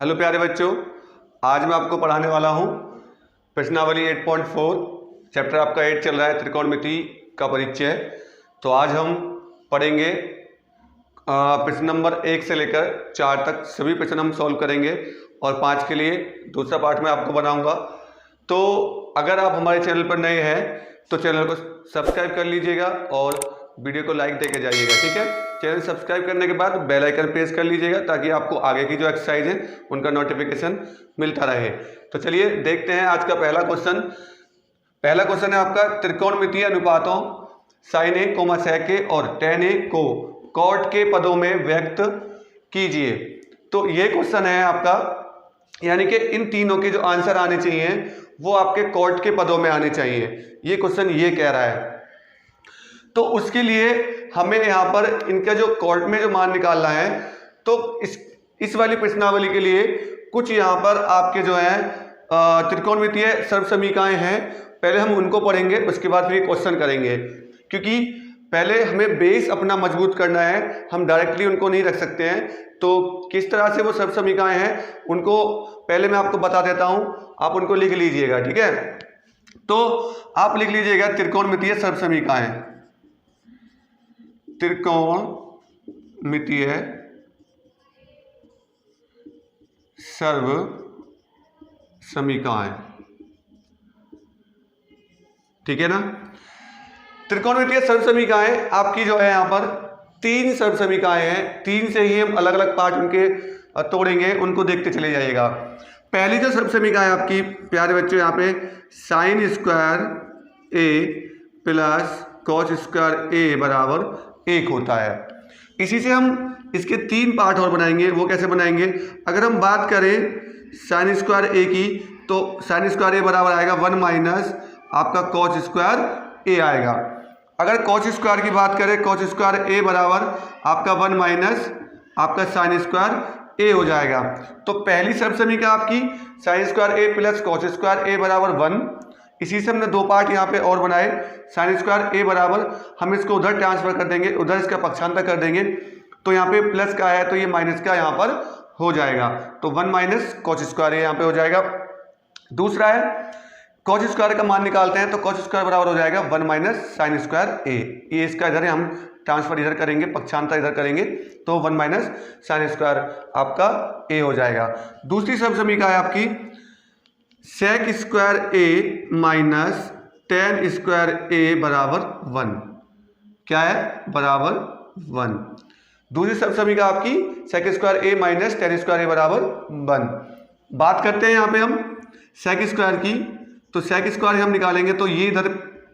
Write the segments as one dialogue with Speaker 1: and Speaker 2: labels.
Speaker 1: Hello प्यारे बच्चों, आज मैं आपको पढ़ाने वाला हूँ प्रश्नावली 8.4। चैप्टर आपका 8 चल रहा है, त्रिकोणमिति का परिचय। तो आज हम पढ़ेंगे प्रश्न नंबर 1 से लेकर 4 तक सभी प्रश्न हम सॉल्व करेंगे और 5 के लिए दूसरा पार्ट मैं आपको बनाऊंगा। तो अगर आप हमारे चैनल पर नए हैं तो चैनल को सब्सक्राइब कर लीजिएगा और वीडियो को लाइक देके जाइएगा, ठीक है। चैनल सब्सक्राइब करने के बाद बेल आइकन प्रेस कर लीजिएगा ताकि आपको आगे की जो एक्सरसाइज है उनका नोटिफिकेशन मिलता रहे। तो चलिए देखते हैं आज का पहला क्वेश्चन। पहला क्वेश्चन है आपका, त्रिकोणमितीय अनुपातों साइन ए कोमा सेक ए और टेन ए को कॉट के पदों में व्यक्त कीजिए। तो ये क्वेश्चन है आपका, यानी कि इन तीनों के जो आंसर आने चाहिए वो आपके कॉट के पदों में आने चाहिए। ये क्वेश्चन ये कह रहा है। तो उसके लिए हमें यहाँ पर इनका जो कॉट में जो मान निकालना है, तो इस वाली प्रश्नावली के लिए कुछ यहाँ पर आपके जो है त्रिकोणमितीय सर्वसमीकाएं हैं। पहले हम उनको पढ़ेंगे, उसके बाद फिर क्वेश्चन करेंगे, क्योंकि पहले हमें बेस अपना मजबूत करना है। हम डायरेक्टली उनको नहीं रख सकते हैं। तो किस तरह से वो सर्वसमीकाएं हैं उनको पहले मैं आपको बता देता हूं, आप उनको लिख लीजिएगा, ठीक है। तो आप लिख लीजिएगा त्रिकोणमितीय सर्वसमीकाएं, त्रिकोणमितीय सर्वसमीकाएं, ठीक है ना। त्रिकोणमितीय सर्वसमीकाएं आपकी जो है यहाँ पर 3 सर्वसमीकाएं हैं। 3 से ही हम अलग अलग पार्ट उनके तोड़ेंगे, उनको देखते चले जाइएगा। पहली जो सर्वसमीका है आपकी प्यारे बच्चों, यहाँ पे sign square A plus cos square A बराबर 1 होता है। इसी से हम इसके 3 पार्ट और बनाएंगे। वो कैसे बनाएंगे? अगर हम बात करें साइन स्क्वायर ए की, तो साइन स्क्वायर ए बराबर आएगा 1 माइनस आपका कॉस स्क्वायर ए आएगा। अगर कॉस स्क्वायर की बात करें, कॉस स्क्वायर ए बराबर आपका 1 माइनस आपका साइन स्क्वायर ए हो जाएगा। तो पहली सर्वसमीका आपकी sign square A plus cos square A बराबर 1। इसी से हमने 2 पार्ट यहाँ पे और बनाए। साइन स्क्वायर ए बराबर हम इसको उधर ट्रांसफर कर देंगे, उधर इसका पक्षांतर कर देंगे। तो यहाँ पे प्लस का है तो ये माइनस का यहाँ पर हो जाएगा। तो 1 माइनस कॉस स्क्वायर ए यहाँ पे हो जाएगा। दूसरा है कॉस स्क्वायर का मान निकालते हैं, तो कॉस स्क्वायर बराबर हो जाएगा 1 माइनस साइन स्क्वायर ए। ये इसका इधर है, हम ट्रांसफर इधर करेंगे, पक्षांतर इधर करेंगे, तो 1 माइनस साइन स्क्वायर आपका ए हो जाएगा। दूसरी सर्वसमीका है आपकी सेक square A minus ten square A बराबर 1। क्या है? बराबर 1। दूसरी सर्वसमीका आपकी सेक square A minus ten square A बराबर 1। बात करते हैं यहाँ पे हम सेक स्क्वायर की। तो सेक स्क्वायर हम निकालेंगे तो ये इधर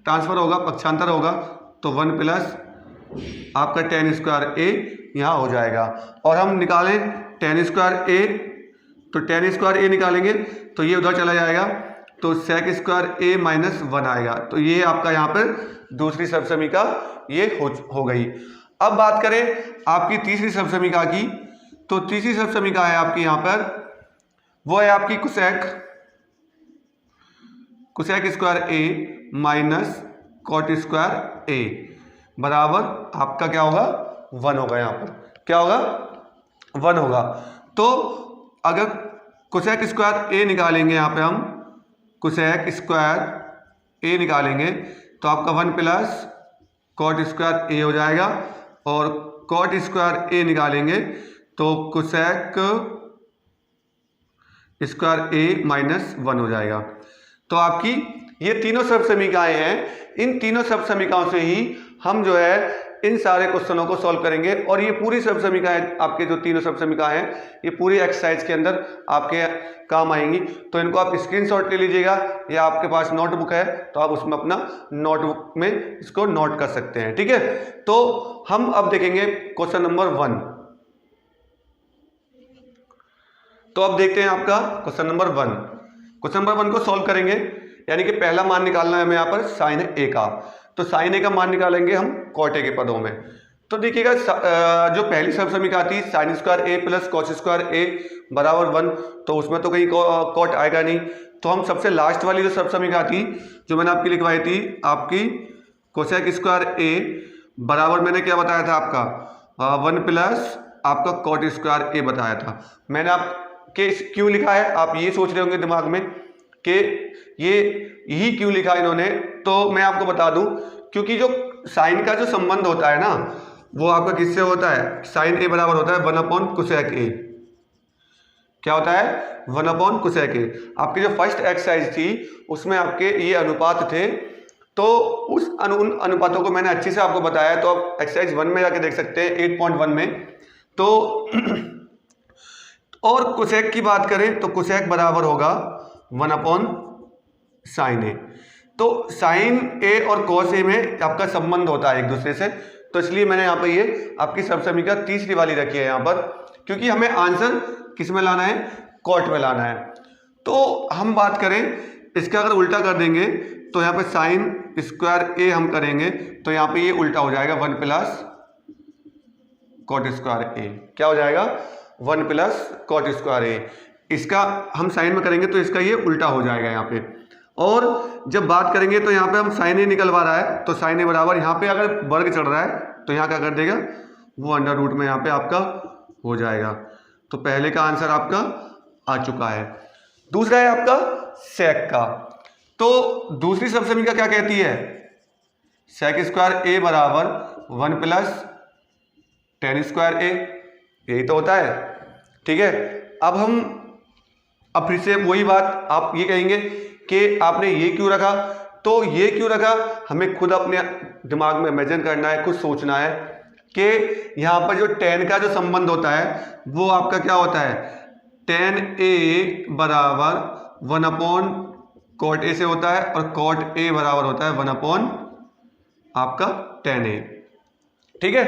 Speaker 1: ट्रांसफर होगा, पक्षांतर होगा, तो 1 प्लस आपका टेन स्क्वायर ए यहाँ हो जाएगा। और हम निकालें टेन स्क्वायर ए, तो टेन स्क्वायर ए निकालेंगे तो ये उधर चला जाएगा, तो सेक स्क्वायर ए माइनस 1 आएगा। तो ये आपका यहाँ पर दूसरी सर्वसमीका ये हो गई। अब बात करें आपकी तीसरी सर्वसमीका की, तो तीसरी सर्वसमीका है आपकी यहाँ पर, वो है आपकी cosec square A minus cot square A बराबर आपका क्या होगा? 1 होगा। यहाँ पर क्या होगा? 1 होगा। तो अगर कोसेक स्क्वायर ए निकालेंगे, यहाँ पे हम कोसेक स्क्वायर ए निकालेंगे तो आपका 1 प्लस कॉट स्क्वायर ए हो जाएगा। और कॉट स्क्वायर ए निकालेंगे तो कोसेक स्क्वायर ए माइनस 1 हो जाएगा। तो आपकी ये तीनों सर्वसमीकाएं हैं। इन तीनों सर्वसमीकाओं से ही हम जो है इन सारे क्वेश्चनों को सॉल्व करेंगे। और ये पूरी सर्वसमीकाएं आपके जो तीनों सर्वसमीकाएं हैं ये पूरी एक्सरसाइज के अंदर आपके काम आएंगी। तो इनको आप स्क्रीनशॉट ले लीजिएगा, या आपके पास नोटबुक है तो आप उसमें अपना नोटबुक में इसको नोट कर सकते हैं, ठीक है। तो हम अब देखेंगे क्वेश्चन नंबर 1। तो अब देखते हैं आपका क्वेश्चन नंबर 1। क्वेश्चन नंबर 1 को सॉल्व करेंगे, यानी कि पहला मान निकालना है हमें यहाँ पर साइन ए का। तो साइन ए का मान निकालेंगे हम कॉट ए के पदों में। तो देखिएगा जो पहली सर्वसमीका आती है sign square A plus cos square A बराबर 1, तो उसमें तो कहीं कॉट आएगा नहीं। तो हम सबसे लास्ट वाली जो सर्वसमीका आती जो मैंने आपकी लिखवाई थी, आपकी कोसेक स्क्वायर ए बराबर मैंने क्या बताया था आपका 1 प्लस आपका कॉट स्क्वायर ए बताया था। मैंने आप कि क्यों लिखा है, आप ये सोच रहे होंगे दिमाग में कि ये यही क्यों लिखा इन्होंने। तो मैं आपको बता दूं, क्योंकि जो साइन का जो संबंध होता है ना, वो आपका किससे होता है, साइन ए बराबर होता है 1/cosec ए। क्या होता है, 1/cosec ए। आपकी जो फर्स्ट एक्सरसाइज थी उसमें आपके ये अनुपात थे, तो उस उन अनुपातों को मैंने अच्छे से आपको बताया। तो आप एक्सरसाइज 1 में जाके देख सकते हैं 8.1 में। तो और कोसेक की बात करें तो कोसेक बराबर होगा 1/sin ए। तो साइन ए और कॉस ए में आपका संबंध होता है एक दूसरे से, तो इसलिए मैंने यहाँ पे ये आपकी सबसमीकरण का तीसरी वाली रखी है यहाँ पर, क्योंकि हमें आंसर किस में लाना है, कॉट में लाना है। तो हम बात करें इसका अगर उल्टा कर देंगे तो यहाँ पे साइन स्क्वायर ए हम करेंगे तो यहाँ पे ये उल्टा हो जाएगा 1 + कॉट स्क्वायर ए। क्या हो जाएगा, 1 + कॉट स्क्वायर ए। इसका हम साइन में करेंगे तो इसका ये उल्टा हो जाएगा यहाँ पे। और जब बात करेंगे तो यहाँ पे हम साइन ए निकलवा रहा है, तो साइन ए बराबर यहाँ पे अगर वर्ग चढ़ रहा है तो यहाँ क्या कर देगा, वो अंडर रूट में यहाँ पे आपका हो जाएगा। तो पहले का आंसर आपका आ चुका है। दूसरा है आपका सेक का। तो दूसरी सबसमीकरण क्या कहती है, सेक स्क्वायर ए बराबर 1 + tan स्क्वायर ए, यही तो होता है। ठीक है, अब फिर से वही बात आप ये कहेंगे कि आपने ये क्यों रखा, तो ये क्यों रखा हमें खुद अपने दिमाग में इमेजिन करना है, खुद सोचना है कि यहाँ पर जो tan का जो संबंध होता है वो आपका क्या होता है, tan ए बराबर 1/cot ए से होता है, और cot ए बराबर होता है 1/ आपका tan ए। ठीक है,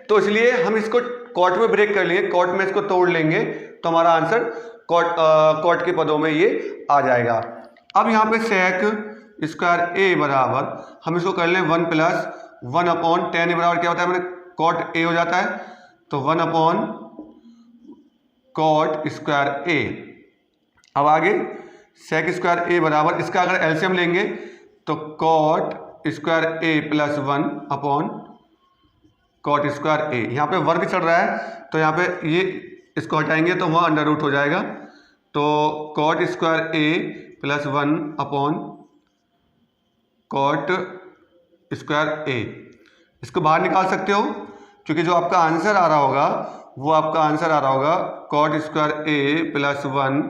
Speaker 1: तो इसलिए हम इसको कॉट में ब्रेक कर लेंगे, कॉट में इसको तोड़ लेंगे तो हमारा आंसर कॉट के पदों में ये आ जाएगा। अब यहाँ पे सेक स्क्वायर ए बराबर हम इसको कर लें 1 + 1/tan ए बराबर क्या होता है, मैंने कॉट ए हो जाता है, तो 1/cot स्क्वायर ए। अब आगे सेक स्क्वायर ए बराबर इसका अगर एलसीएम लेंगे तो cot स्क्वायर ए + 1/cot स्क्वायर ए। यहाँ पे वर्ग चल रहा है तो यहाँ पे ये इसको हटाएंगे तो वहाँ अंडर रूट हो जाएगा, तो cot स्क्वायर ए + 1/cot स्क्वायर ए। इसको बाहर निकाल सकते हो, क्योंकि जो आपका आंसर आ रहा होगा वो आपका आंसर आ रहा होगा cot स्क्वायर ए + 1/,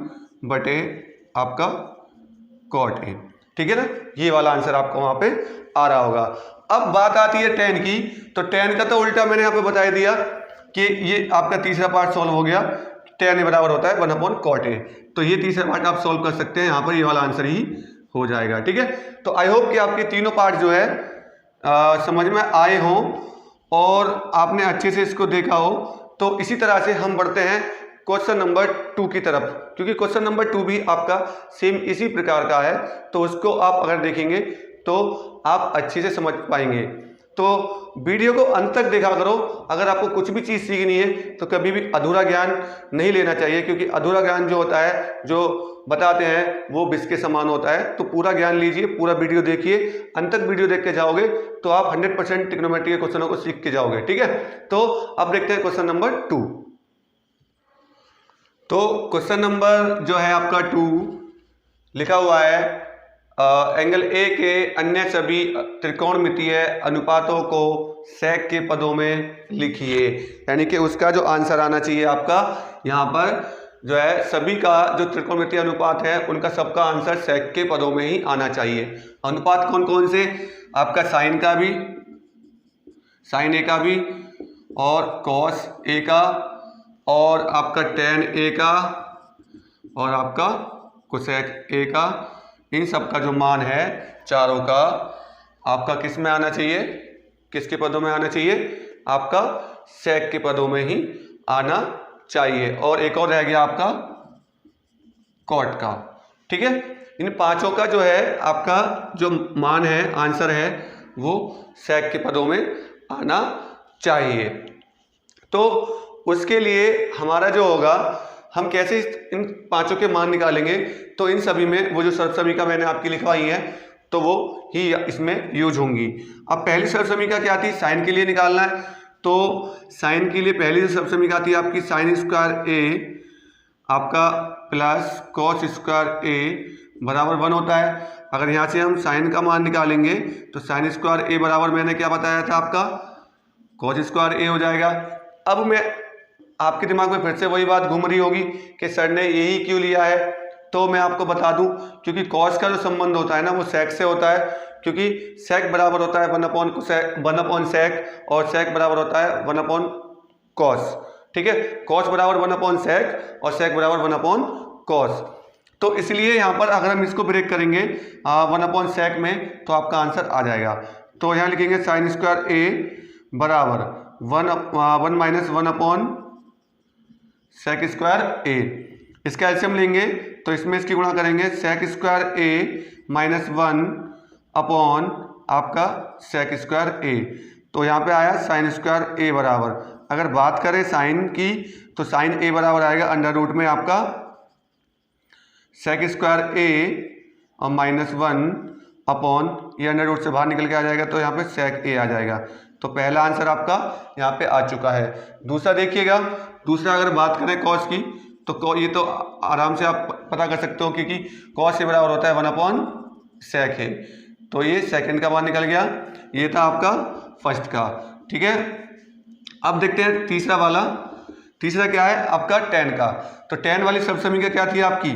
Speaker 1: आपका cot ए। ठीक है ना, ये वाला आंसर आपको वहां पे आ रहा होगा। अब बात आती है tan की, तो tan का तो उल्टा मैंने यहाँ पे बता दिया कि ये आपका तीसरा पार्ट सॉल्व हो गया, tan ए बराबर होता है 1/cot ए। तो ये तीसरा पार्ट आप सॉल्व कर सकते हैं, यहाँ पर ये वाला आंसर ही हो जाएगा। ठीक है, तो आई होप कि आपके तीनों पार्ट जो है समझ में आए हों और आपने अच्छे से इसको देखा हो। तो इसी तरह से हम बढ़ते हैं क्वेश्चन नंबर 2 की तरफ, क्योंकि क्वेश्चन नंबर 2 भी आपका सेम इसी प्रकार का है, तो उसको आप अगर देखेंगे तो आप अच्छे से समझ पाएंगे। तो वीडियो को अंत तक देखा करो। अगर आपको कुछ भी चीज़ सीखनी है तो कभी भी अधूरा ज्ञान नहीं लेना चाहिए, क्योंकि अधूरा ज्ञान जो होता है, जो बताते हैं वो विष के समान होता है। तो पूरा ज्ञान लीजिए, पूरा वीडियो देखिए, अंत तक वीडियो देख के जाओगे तो आप 100% ट्रिग्नोमेट्री के क्वेश्चनों को सीख के जाओगे। ठीक है, तो अब देखते हैं क्वेश्चन नंबर 2। तो क्वेश्चन नंबर जो है आपका 2 लिखा हुआ है, एंगल ए के अन्य सभी त्रिकोणमितीय अनुपातों को सेक के पदों में लिखिए। यानी कि उसका जो आंसर आना चाहिए आपका यहाँ पर जो है, सभी का जो त्रिकोणमितीय अनुपात है उनका सबका आंसर सेक के पदों में ही आना चाहिए। अनुपात कौन कौन से, आपका साइन का भी, साइन ए का भी, और कॉस ए का, और आपका tan ए का, और आपका कोसेक ए का। इन सब का जो मान है चारों का आपका किस में आना चाहिए, किसके पदों में आना चाहिए, आपका सेक के पदों में ही आना चाहिए। और एक और रह गया आपका कॉट का। ठीक है, इन पांचों का जो है आपका जो मान है, आंसर है, वो सेक के पदों में आना चाहिए। तो उसके लिए हमारा जो होगा, हम कैसे इन पांचों के मान निकालेंगे, तो इन सभी में वो जो सर्वसमीकरण मैंने आपकी लिखवाई है तो वो ही इसमें यूज होंगी। अब पहली सर्वसमीकरण क्या थी, साइन के लिए निकालना है, तो साइन के लिए पहली जो सर्वसमीकरण आती है आपकी साइन स्क्वायर ए आपका प्लस कॉस स्क्वायर ए बराबर 1 होता है। अगर यहाँ से हम साइन का मान निकालेंगे तो साइन स्क्वायर ए बराबर मैंने क्या बताया था आपका कॉस स्क्वायर ए हो जाएगा। अब मैं आपके दिमाग में फिर से वही बात घूम रही होगी कि सर ने यही क्यों लिया है, तो मैं आपको बता दूं क्योंकि कॉस का जो संबंध होता है ना वो सेक से होता है, क्योंकि सेक बराबर होता है 1 अपॉन सेक और सेक बराबर होता है 1 अपॉन कॉस। ठीक है, कॉस बराबर 1 अपॉन सेक और सेक बराबर 1 अपॉन कॉस। तो इसलिए यहाँ पर अगर हम इसको ब्रेक करेंगे 1 अपॉन सेक में तो आपका आंसर आ जाएगा। तो यहाँ लिखेंगे साइन स्क्वायर ए बराबर 1 माइनस 1 अपॉन सेक स्क्वायर ए। इसका एलसीएम लेंगे तो इसमें इसकी गुणा करेंगे सेक स्क्वायर ए माइनस 1 अपॉन आपका सेक स्क्वायर ए। तो यहाँ पे आया साइन स्क्वायर ए बराबर, अगर बात करें साइन की तो साइन ए बराबर आएगा अंडर रूट में आपका सेक स्क्वायर ए और माइनस 1 अपॉन ये अंडर रूट से बाहर निकल के आ जाएगा तो यहाँ पे सेक ए आ जाएगा। तो पहला आंसर आपका यहाँ पे आ चुका है। दूसरा देखिएगा, दूसरा अगर बात करें कॉस की तो ये तो आराम से आप पता कर सकते हो क्योंकि कॉस ए बराबर होता है 1 अपॉन सेक है। तो ये सेकंड का मान निकल गया, ये था आपका फर्स्ट का। ठीक है, अब देखते हैं तीसरा वाला। तीसरा क्या है आपका tan का। तो tan वाली सब समीकरण क्या थी आपकी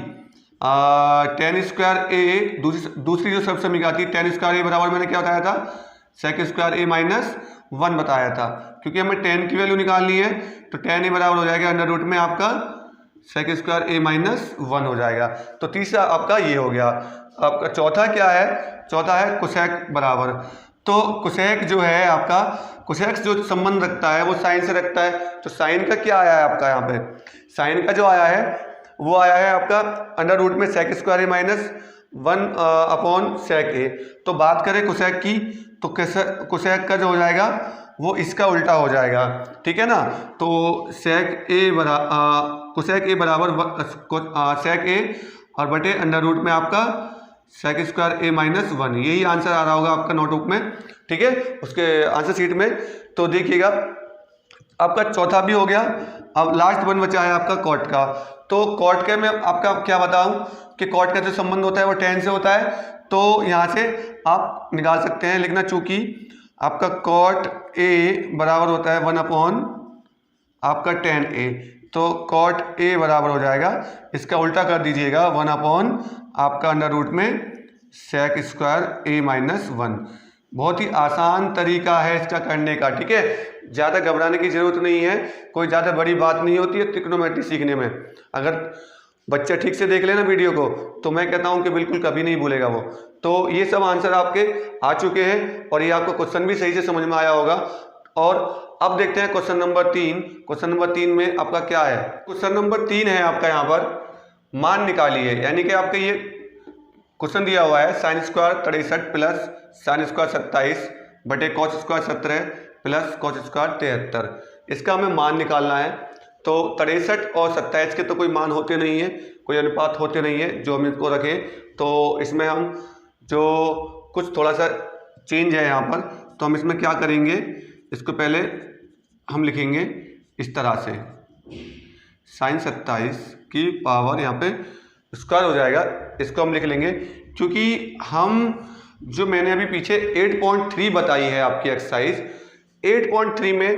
Speaker 1: tan स्क्वायर ए, दूसरी जो सब समीकरण थी tan स्क्वायर ए बराबर मैंने क्या बताया था सेक स्क्वायर ए माइनस 1 बताया था, क्योंकि हमें tan की वैल्यू निकालनी है तो tan ए बराबर हो जाएगा अंडर रूट में आपका सेक स्क्वायर ए माइनस 1 हो जाएगा। तो तीसरा आपका ये हो गया। आपका चौथा क्या है, चौथा है कोसेक बराबर। तो कोसेक जो है आपका कोसेक जो संबंध रखता है वो साइन से रखता है। तो साइन का क्या आया है आपका यहाँ पे, साइन का जो आया है वो आया है आपका अंडर रूट में सेक स्क्वायर ए माइनस 1 अपॉन सेक ए। तो बात करें कोसेक की तो कोसेक का जो हो जाएगा वो इसका उल्टा हो जाएगा। ठीक है ना, तो सेक ए बराबर सेक ए और बटे अंडर रूट में आपका सेक स्क्वायर ए माइनस 1, यही आंसर आ रहा होगा आपका नोटबुक में। ठीक है, उसके आंसर शीट में। तो देखिएगा आपका चौथा भी हो गया। अब लास्ट वन बचा है आपका कॉट का। तो कॉट के में आपका क्या बताऊं कि कॉट का जो संबंध होता है वो tan से होता है। तो यहाँ से आप निकाल सकते हैं, लिखना चूंकि आपका कॉट ए बराबर होता है 1 अपॉन आपका tan ए। तो कॉट ए बराबर हो जाएगा, इसका उल्टा कर दीजिएगा 1 अपॉन आपका अंडर रूट में सेक स्क्वायर ए माइनस 1। बहुत ही आसान तरीका है इसका करने का। ठीक है, ज़्यादा घबराने की ज़रूरत नहीं है, कोई ज़्यादा बड़ी बात नहीं होती है ट्रिग्नोमेट्री सीखने में। अगर बच्चा ठीक से देख लेना वीडियो को तो मैं कहता हूँ कि बिल्कुल कभी नहीं भूलेगा वो। तो ये सब आंसर आपके आ चुके हैं और ये आपको क्वेश्चन भी सही से समझ में आया होगा। और अब देखते हैं क्वेश्चन नंबर 3। क्वेश्चन नंबर 3 में आपका क्या है, क्वेश्चन नंबर 3 है आपका यहाँ पर मान निकालिए। यानी कि आपका ये क्वेश्चन दिया हुआ है sine square 63 plus sine square 27 बटे cos square 17 plus cos square 73। इसका हमें मान निकालना है। तो 63 और 27 के तो कोई मान होते नहीं है, कोई अनुपात होते नहीं है जो हम इसको रखें। तो इसमें हम जो कुछ थोड़ा सा चेंज है यहाँ पर, तो हम इसमें क्या करेंगे, इसको पहले हम लिखेंगे इस तरह से साइन 27 की पावर यहाँ पे स्क्वायर हो जाएगा। इसको हम लिख लेंगे क्योंकि हम जो मैंने अभी पीछे 8.3 बताई है आपकी एक्सरसाइज, 8.3 में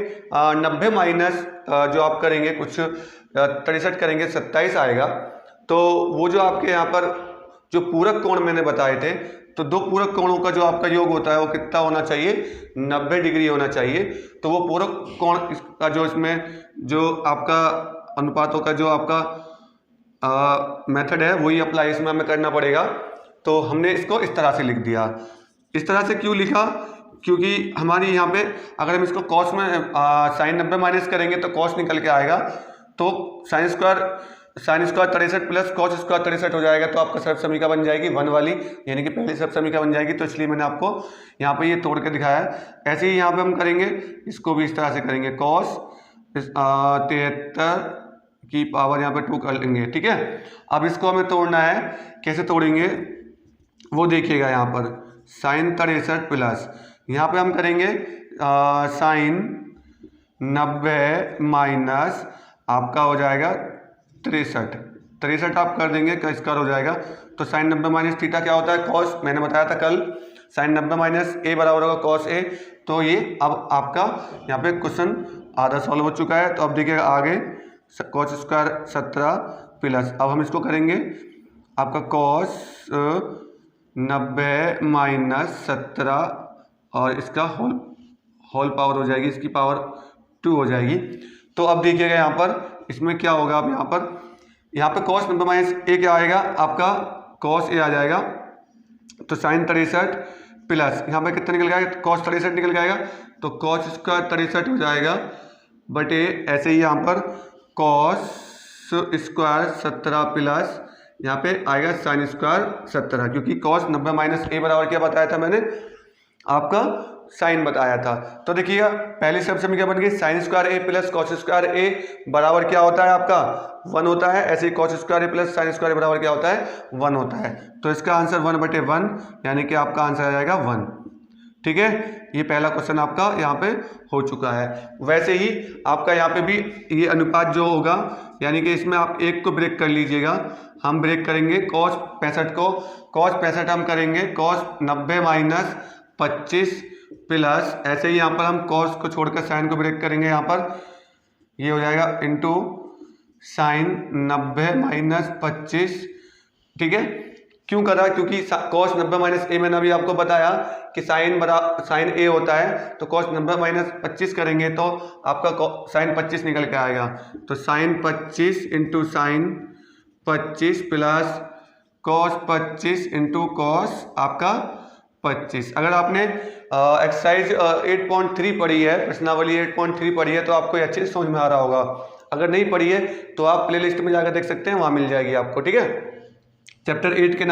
Speaker 1: 90 माइनस जो आप करेंगे कुछ 63 करेंगे 27 आएगा। तो वो जो आपके यहाँ पर जो पूरक कोण मैंने बताए थे, तो दो पूरक कोणों का जो आपका योग होता है वो कितना होना चाहिए, 90 डिग्री होना चाहिए। तो वो पूरक कोण का जो इसमें जो आपका अनुपातों का जो आपका मेथड है वही अप्लाई इसमें हमें करना पड़ेगा। तो हमने इसको इस तरह से लिख दिया। इस तरह से क्यों लिखा, क्योंकि हमारी यहाँ पे अगर हम इसको कॉस में साइन 90 माइनस करेंगे तो कॉस निकल के आएगा। तो sine square 63 plus cos square 63 हो जाएगा। तो आपका सर्व समीकरण बन जाएगी 1 वाली, यानी कि पहली सर्व समीकरण बन जाएगी। तो इसलिए मैंने आपको यहाँ पे ये तोड़ के दिखाया है। ऐसे ही यहाँ पे हम करेंगे, इसको भी इस तरह से करेंगे, कॉस 73 की पावर यहाँ पे 2 कर लेंगे। ठीक है, अब इसको हमें तोड़ना है, कैसे तोड़ेंगे वो देखिएगा। यहाँ पर साइन 63 प्लस यहाँ पे हम करेंगे साइन 90 माइनस आपका हो जाएगा 63। 63 आप कर देंगे का स्क्वायर हो जाएगा। तो साइन 90 माइनस थीटा क्या होता है, कॉस, मैंने बताया था कल, साइन 90 माइनस ए बराबर होगा कॉस ए। तो ये अब आपका यहाँ पे क्वेश्चन आधा सॉल्व हो चुका है। तो अब देखिएगा आगे कॉस स्क्वायर 17 प्लस, अब हम इसको करेंगे आपका कॉस 90 माइनस 17 और इसका होल पावर हो जाएगी, इसकी पावर 2 हो जाएगी। तो अब देखिएगा यहाँ पर इसमें क्या होगा, अब यहाँ पे कॉस 90 माइनस ए क्या आएगा आपका, कॉस ए आ जाएगा। तो साइन 63 प्लस यहाँ पे कितना निकल जाएगा, कॉस 63 निकल जाएगा। तो कॉस स्क्वायर 63 हो जाएगा बटे ऐसे ही यहाँ पर कॉस स्क्वायर 17 प्लस यहाँ पे आएगा साइन स्क्वायर 17, क्योंकि कॉस 90 माइनस ए बराबर क्या बताया था मैंने आपका, साइन बताया था। तो देखिएगा पहली सब समीकरण बन गई sign square A plus cos square A बराबर क्या होता है आपका 1 होता है। ऐसे ही cos square A plus sine square बराबर क्या होता है 1 होता है। तो इसका आंसर 1/1 यानी कि आपका आंसर आ जाएगा 1। ठीक है, ये पहला क्वेश्चन आपका यहाँ पे हो चुका है। वैसे ही आपका यहाँ पे भी ये अनुपात जो होगा, यानी कि इसमें आप एक को ब्रेक कर लीजिएगा, हम ब्रेक करेंगे कॉस 65 को, कॉस 65 हम करेंगे कॉस 90 माइनस 25 प्लस ऐसे ही यहाँ पर हम कॉस को छोड़कर साइन को ब्रेक करेंगे, यहाँ पर ये हो जाएगा इनटू साइन 90 माइनस 25। ठीक है, क्यों करा, क्योंकि कॉस 90 माइनस ए मैंने अभी आपको बताया कि साइन ए होता है। तो कॉस 90 माइनस 25 करेंगे तो आपका साइन 25 निकल के आएगा। तो sine 25 into sine 25 plus cos 25 into cos आपका 25। अगर आपने एक्सरसाइज 8.3 पढ़ी है, प्रश्नावली 8.3 पढ़ी है तो आपको ये अच्छे से समझ में आ रहा होगा। अगर नहीं पढ़ी है तो आप प्लेलिस्ट में जाकर देख सकते हैं, वहाँ मिल जाएगी आपको। ठीक है, चैप्टर 8 के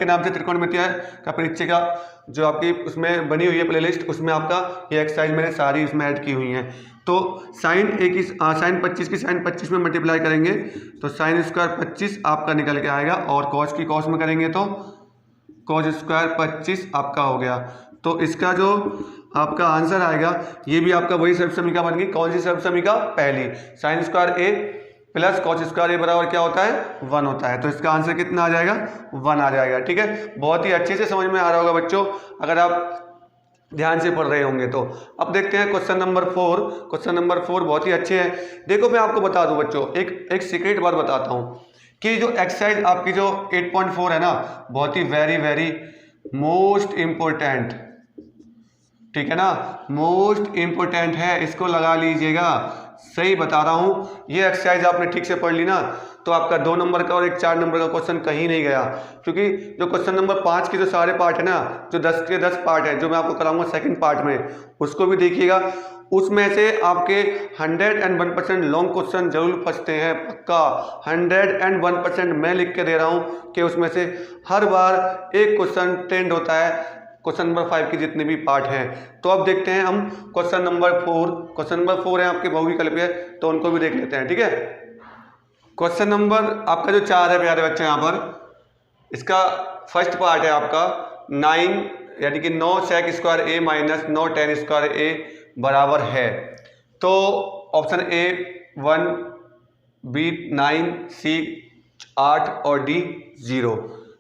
Speaker 1: नाम से त्रिकोणमिति का परिचय का जो आपकी उसमें बनी हुई है प्लेलिस्ट, उसमें आपका ये एक्सरसाइज मैंने सारी उसमें ऐड की हुई हैं। तो साइन 25 की साइन 25 में मल्टीप्लाई करेंगे तो साइन स्क्वायर 25 आपका निकल के आएगा, और कॉस की कॉस में करेंगे तो कॉस स्क्वायर 25 आपका हो गया। तो इसका जो आपका आंसर आएगा ये भी आपका वही सर्व समीकरण बन गई। कौन सी सर्व समीकरण, पहली, sign square A plus cos square A बराबर क्या होता है 1 होता है। तो इसका आंसर कितना आ जाएगा 1 आ जाएगा। ठीक है, बहुत ही अच्छे से समझ में आ रहा होगा बच्चों अगर आप ध्यान से पढ़ रहे होंगे तो। अब देखते हैं क्वेश्चन नंबर 4। क्वेश्चन नंबर 4 बहुत ही अच्छे हैं। देखो मैं आपको बता दूं बच्चों, एक सीक्रेट बात बताता हूं कि जो एक्सरसाइज आपकी जो 8.4 है ना, बहुत ही वेरी मोस्ट इम्पोर्टेंट, ठीक है ना, मोस्ट इम्पोर्टेंट है, इसको लगा लीजिएगा। सही बता रहा हूं, ये एक्सरसाइज आपने ठीक से पढ़ ली ना तो आपका 2 नंबर का और एक 4 नंबर का क्वेश्चन कहीं नहीं गया। क्योंकि जो क्वेश्चन नंबर 5 के जो सारे पार्ट है ना, जो 10 के 10 पार्ट है जो मैं आपको कराऊंगा सेकंड पार्ट में, उसको भी देखिएगा। उसमें से आपके 101% लॉन्ग क्वेश्चन जरूर फंसते हैं, पक्का 101% मैं लिख के दे रहा हूँ कि उसमें से हर बार एक क्वेश्चन ट्रेंड होता है क्वेश्चन नंबर 5 के जितने भी पार्ट हैं। तो अब देखते हैं हम क्वेश्चन नंबर 4। क्वेश्चन नंबर 4 है आपके बहुविकल्पीय, तो उनको भी देख लेते हैं। ठीक है, क्वेश्चन नंबर आपका जो 4 है प्यारे बच्चे, यहाँ पर इसका फर्स्ट पार्ट है आपका 9, यानी कि 9 सेक square A minus 9 ten square A बराबर है। तो ऑप्शन ए 1, बी 9, सी 8 और डी 0।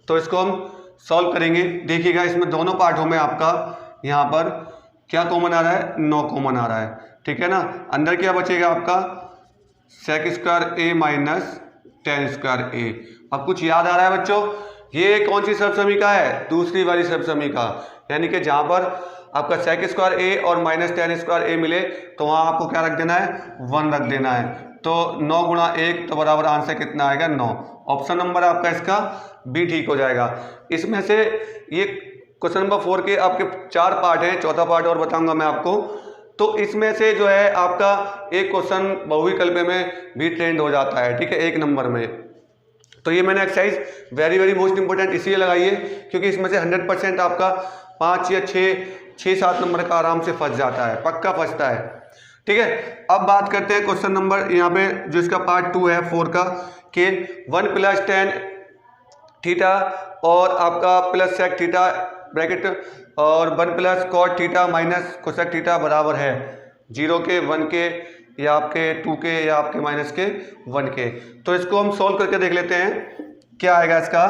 Speaker 1: तो इसको हम सॉल्व करेंगे। देखिएगा इसमें दोनों पार्टों में आपका यहाँ पर क्या कॉमन आ रहा है, 9 कॉमन आ रहा है। ठीक है ना, अंदर क्या बचेगा आपका सेक स्क्वायर ए माइनस टेन स्क्वायर ए। अब कुछ याद आ रहा है बच्चों, ये कौन सी सर्व समीकरण है, दूसरी वाली सर्व समीकरण, यानी कि जहाँ पर आपका सेक स्क्वायर ए और माइनस टेन स्क्वायर ए मिले तो वहाँ आपको क्या रख देना है 1 रख देना है। तो 9 गुणा 1 तो बराबर आंसर कितना आएगा 9। ऑप्शन नंबर आपका इसका बी ठीक हो जाएगा। इसमें से ये क्वेश्चन नंबर 4 के आपके 4 पार्ट हैं, चौथा पार्ट और बताऊंगा मैं आपको। तो इसमें से जो है आपका एक क्वेश्चन बहुविकल्प में भी ट्रेंड हो जाता है। ठीक है, 1 नंबर में। तो ये मैंने एक्सरसाइज वेरी मोस्ट इंपोर्टेंट इसलिए लगाई है क्योंकि इसमें से 100% आपका 5 या 6-7 नंबर का आराम से फंस जाता है, पक्का फंसता है। ठीक है, अब बात करते हैं क्वेश्चन नंबर यहाँ पे जो इसका पार्ट 2 है 4 का, कि 1 + tan थीटा और आपका प्लस सेक थीटा ब्रैकेट और 1 + cot theta minus cosec theta बराबर है 0 के 1 के या आपके 2 के या आपके माइनस के 1 के। तो इसको हम सोल्व करके देख लेते हैं क्या आएगा इसका।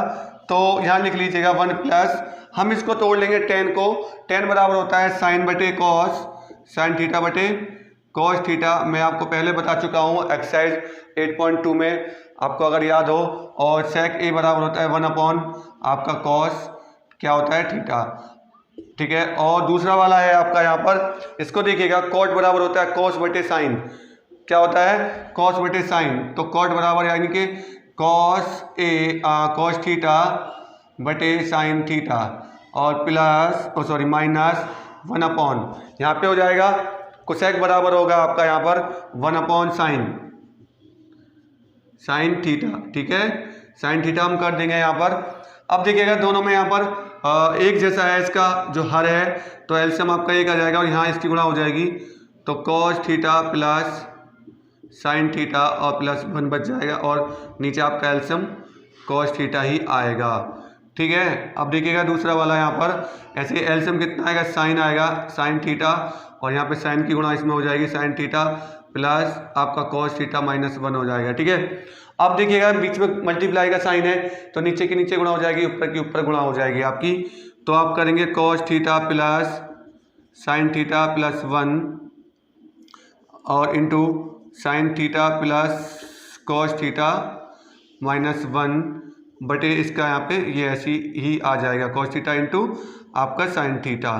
Speaker 1: तो यहाँ लिख लीजिएगा 1 प्लस, हम इसको तोड़ लेंगे 10 को। 10 बराबर होता है साइन बटे कॉस, साइन थीटा बटे कॉस थीटा। मैं आपको पहले बता चुका हूँ एक्सरसाइज 8.2 में, आपको अगर याद हो। और सेक ए बराबर होता है 1 अपॉन आपका कॉस क्या होता है थीटा, ठीक है। और दूसरा वाला है आपका यहाँ पर, इसको देखिएगा कॉट बराबर होता है कॉस बटे साइन, क्या होता है कॉस बटे साइन। तो कॉट बराबर यानी कि कॉस थीटा बटे साइन थीटा और प्लस माइनस 1 अपॉन यहाँ पे हो जाएगा कोसेक बराबर होगा आपका यहाँ पर 1 अपॉन साइन थीटा, ठीक है। साइन थीटा हम कर देंगे यहाँ पर। अब देखिएगा दोनों में यहाँ पर एक जैसा है इसका जो हर है, तो एलसीएम आपका एक आ जाएगा और यहाँ इसकी गुणा हो जाएगी। तो cos theta plus sine theta और प्लस 1 बच जाएगा और नीचे आपका एलसीएम कॉस थीटा ही आएगा, ठीक है। अब देखिएगा दूसरा वाला यहाँ पर ऐसे एलसीएम कितना आएगा, साइन आएगा साइन थीटा और यहाँ पे साइन की गुणा इसमें हो जाएगी साइन थीटा प्लस आपका कॉस थीटा माइनस 1 हो जाएगा, ठीक है। अब देखिएगा बीच में मल्टीप्लाई का साइन है तो नीचे की नीचे गुणा हो जाएगी, ऊपर की ऊपर गुणा हो जाएगी आपकी। तो आप करेंगे cos theta plus sine theta plus 1 और into sine theta plus cos theta minus 1 बटे इसका यहाँ पे ये ऐसी ही आ जाएगा कॉस थीटा इंटू आपका साइन थीटा,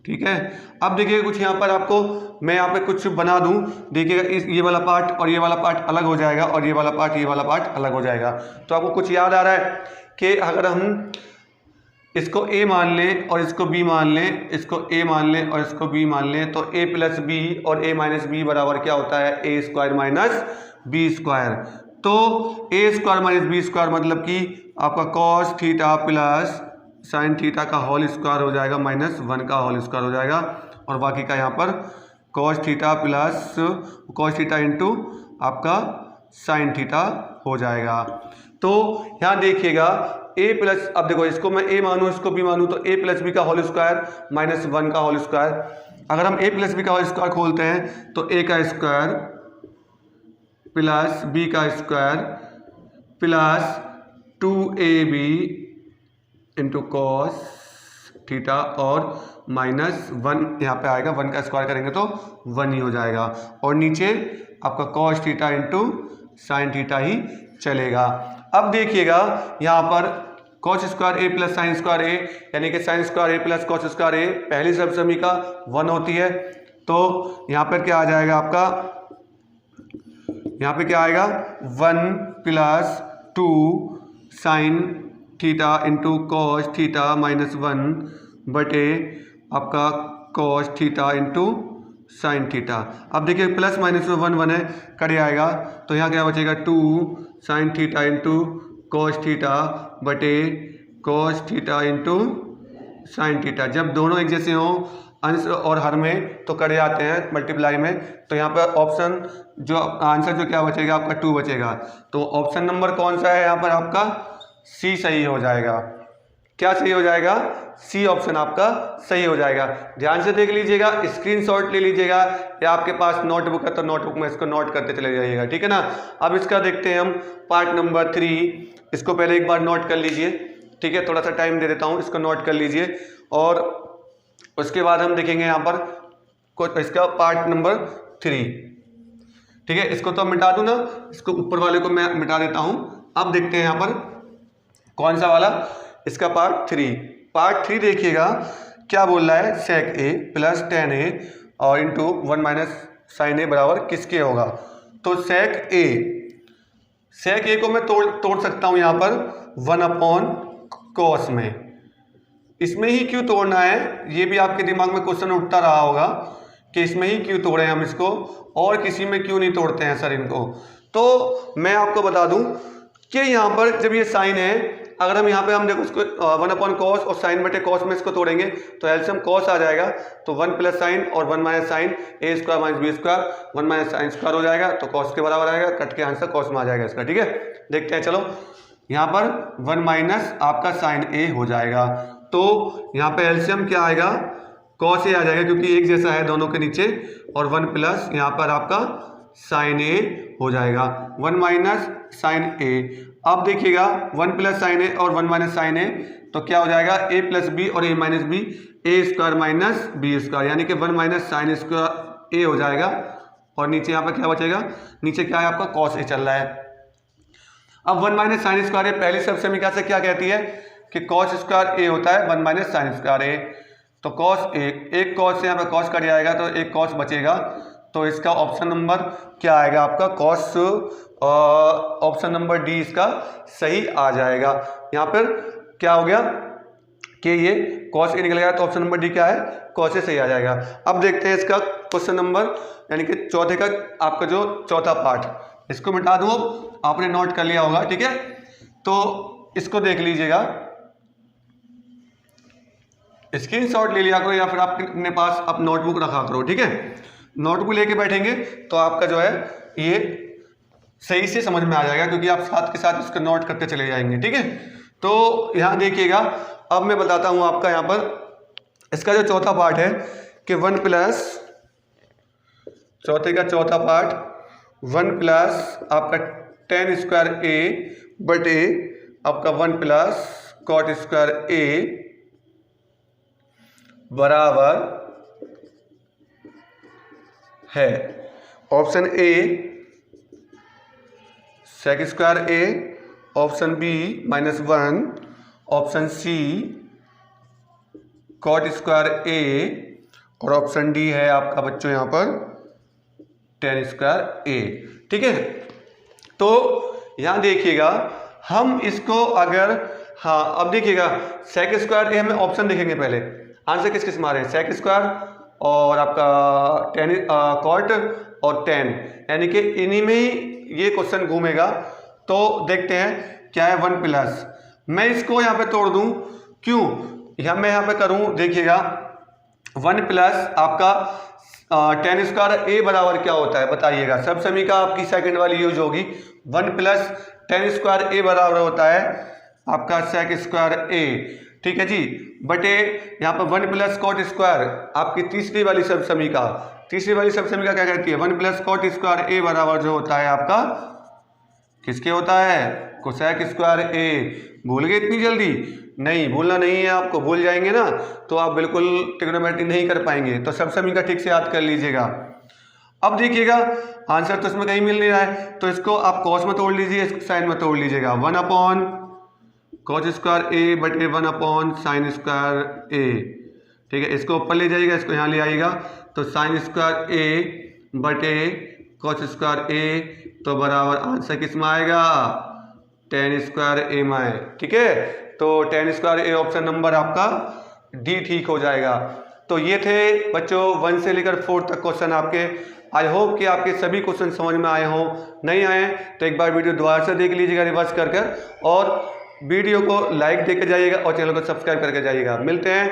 Speaker 1: ठीक है। अब देखिए कुछ यहाँ पर आपको मैं यहाँ पे कुछ बना दूँ, देखिएगा इस ये वाला पार्ट और ये वाला पार्ट अलग हो जाएगा और ये वाला पार्ट अलग हो जाएगा। तो आपको कुछ याद आ रहा है कि अगर हम इसको a मान लें और इसको b मान लें, इसको a मान लें और इसको b मान लें, तो a प्लस बी और a माइनस बी बराबर क्या होता है a square minus B square. तो a square minus B square मतलब कि आपका cos theta plus sine theta का होल स्क्वायर हो जाएगा माइनस 1 का होल स्क्वायर हो जाएगा और बाकी का यहाँ पर cos theta plus cos theta into आपका साइन थीटा हो जाएगा। तो यहाँ देखिएगा a प्लस, अब देखो इसको मैं a मानूँ इसको b मानूँ, तो a प्लस बी का होल स्क्वायर माइनस 1 का होल स्क्वायर। अगर हम a प्लस बी का होल स्क्वायर खोलते हैं तो a का स्क्वायर प्लस b का square plus 2ab into cos theta और माइनस 1 यहाँ पे आएगा, 1 का स्क्वायर करेंगे तो 1 ही हो जाएगा और नीचे आपका cos theta into sine theta ही चलेगा। अब देखिएगा यहाँ पर cos square A plus sine square A यानी कि sine square A plus cos square A पहली सबसमीका 1 होती है। तो यहाँ पर क्या आ जाएगा आपका, यहाँ पे क्या आएगा 1 plus 2 sine theta into cos theta minus 1 बटे आपका cos theta into sine theta. अब देखिए प्लस माइनस में 1 1 है, कट आएगा तो यहाँ क्या बचेगा 2 sine theta into cos theta बटे cos theta into sine theta. जब दोनों एक जैसे हों अंश और हर में तो कट जाते हैं मल्टीप्लाई में, तो यहाँ पर ऑप्शन जो आंसर जो क्या बचेगा आपका 2 बचेगा। तो ऑप्शन नंबर कौन सा है यहाँ पर आपका सी सही हो जाएगा। क्या सही हो जाएगा, सी ऑप्शन आपका सही हो जाएगा। ध्यान से देख लीजिएगा, स्क्रीनशॉट ले लीजिएगा या आपके पास नोटबुक है तो नोटबुक में इसको नोट करते चले जाइएगा, ठीक है ना। अब इसका देखते हैं हम पार्ट नंबर 3। इसको पहले एक बार नोट कर लीजिए, ठीक है, थोड़ा सा टाइम दे देता हूँ, इसको नोट कर लीजिए और उसके बाद हम देखेंगे यहाँ पर इसका पार्ट नंबर 3, ठीक है। इसको तो मिटा दूँ ना, इसको ऊपर वाले को मैं मिटा देता हूँ। अब देखते हैं यहाँ पर कौन सा वाला, इसका पार्ट 3। पार्ट 3 देखिएगा क्या बोल रहा है, सेक ए प्लस टेन ए और इंटू 1 माइनस साइन ए बराबर किसके होगा। तो सेक ए को मैं तोड़ सकता हूँ यहाँ पर 1 अपॉन कॉस में। इसमें ही क्यों तोड़ना है, ये भी आपके दिमाग में क्वेश्चन उठता रहा होगा कि इसमें ही क्यों तोड़े हम इसको और किसी में क्यों नहीं तोड़ते हैं सर इनको। तो मैं आपको बता दूं कि यहाँ पर जब ये साइन है, अगर हम यहाँ पे हम देखो उसको 1 अपॉन कॉस और साइन बटे कॉस में इसको तोड़ेंगे तो एलसीएम कॉस आ जाएगा। तो 1 प्लस साइन और 1 minus sine A square minus B square 1 minus sine square हो जाएगा, तो कॉस के बराबर आएगा, कट के आंसर कॉस में आ जाएगा इसका, ठीक है। देखते हैं, चलो यहाँ पर 1 माइनस आपका साइन ए हो जाएगा। तो यहाँ पे एलसीएम क्या आएगा, कॉस ए आ जाएगा क्योंकि एक जैसा है दोनों के नीचे, और 1 प्लस यहाँ पर आपका साइन ए हो जाएगा, 1 माइनस साइन ए। अब देखिएगा 1 प्लस साइन ए और 1 माइनस साइन ए, तो क्या हो जाएगा ए प्लस बी और ए माइनस बी, ए स्क्वायर माइनस बी स्क्वायर, यानी कि 1 माइनस साइन स्क्वायर ए हो जाएगा। और नीचे यहाँ पर क्या बचेगा, नीचे क्या है आपका कॉस ए चल रहा है। अब 1 माइनस साइन स्क्वायर ए पहली सब समीकरण से क्या कहती है कि कॉस स्क्वायर ए होता है 1 माइनस साइन स्क्वायर ए। तो कॉस एक कॉस से यहाँ पर कॉस कट जाएगा तो एक कॉस बचेगा, तो इसका ऑप्शन नंबर क्या आएगा आपका कॉस, ऑप्शन नंबर डी इसका सही आ जाएगा। यहाँ पर क्या हो गया कि ये कॉस ए निकल गया, तो ऑप्शन नंबर डी क्या है कॉस ए सही आ जाएगा। अब देखते हैं इसका क्वेश्चन नंबर यानी कि चौथे का आपका जो चौथा पार्ट, इसको मिटा दूँ, आपने नोट कर लिया होगा, ठीक है। तो इसको देख लीजिएगा, स्क्रीनशॉट ले लिया करो या फिर आप अपने पास आप नोटबुक रखा करो, ठीक है। नोटबुक लेके बैठेंगे तो आपका जो है ये सही से समझ में आ जाएगा, क्योंकि आप साथ के साथ इसको नोट करते चले जाएंगे, ठीक है। तो यहाँ देखिएगा, अब मैं बताता हूँ आपका यहाँ पर इसका जो चौथा पार्ट है कि 1 प्लस, चौथे का चौथा पार्ट 1 प्लस आपका टेन स्क्वायर ए बटे आपका 1 प्लस कॉट स्क्वायर ए बराबर है option A sec square A, option B -1, option C cot square A, और ऑप्शन डी है आपका बच्चों यहाँ पर टेन स्क्वायर ए, ठीक है। तो यहाँ देखिएगा हम इसको अगर, हाँ अब देखिएगा सेक स्क्वायर ए हमें ऑप्शन देखेंगे पहले, आंसर किस किस मारे, सेक स्क्वायर और आपका टेन कॉट और टेन, यानी कि इन्हीं में ही ये क्वेश्चन घूमेगा। तो देखते हैं क्या है 1 प्लस, मैं इसको यहाँ पे तोड़ दूं, क्यों मैं यहाँ पे करूं, देखिएगा 1 प्लस आपका टेन स्क्वायर ए बराबर क्या होता है बताइएगा, सब समीकरण आपकी सेकंड वाली यूज होगी। 1 प्लस टेन स्क्वायर ए बराबर होता है आपका सेक स्क्वायर ए, ठीक है जी, बटे यहाँ पर 1 प्लस कॉट स्क्वायर आपकी तीसरी वाली सब समीकरण, तीसरी वाली सब समीकरण क्या कहती है 1 प्लस कॉट स्क्वायर ए बराबर जो होता है आपका किसके होता है कोसेक स्क्वायर ए। भूल गए इतनी जल्दी, नहीं भूलना नहीं है आपको, भूल जाएंगे ना तो आप बिल्कुल ट्रिग्नोमेट्री नहीं कर पाएंगे। तो सब समीकरण ठीक से याद कर लीजिएगा। अब देखिएगा आंसर तो इसमें कहीं मिल नहीं रहा है, तो इसको आप कॉस में तोड़ लीजिए, इसको साइन में तोड़ लीजिएगा, 1 अपॉन कॉस स्क्वायर ए बटे 1 अपॉन साइन स्क्वायर ए, ठीक है। इसको ऊपर ले जाइएगा, इसको यहाँ ले आइएगा, तो साइन स्क्वायर ए बटे कॉस स्क्वायर ए, तो बराबर आंसर किस में आएगा टेन स्क्वायर ए में, ठीक है। तो ten square A option number आपका डी ठीक हो जाएगा। तो ये थे बच्चों 1 से लेकर 4 तक क्वेश्चन आपके। आई होप कि आपके सभी क्वेश्चन समझ में आए हों, नहीं आए तो एक बार वीडियो दोबारा से देख लीजिएगा रिवर्स कर कर, और वीडियो को लाइक देकर जाइएगा और चैनल को सब्सक्राइब करके जाइएगा। मिलते हैं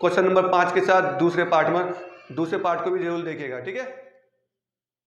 Speaker 1: क्वेश्चन नंबर 5 के साथ दूसरे पार्ट में, दूसरे पार्ट को भी जरूर देखिएगा, ठीक है।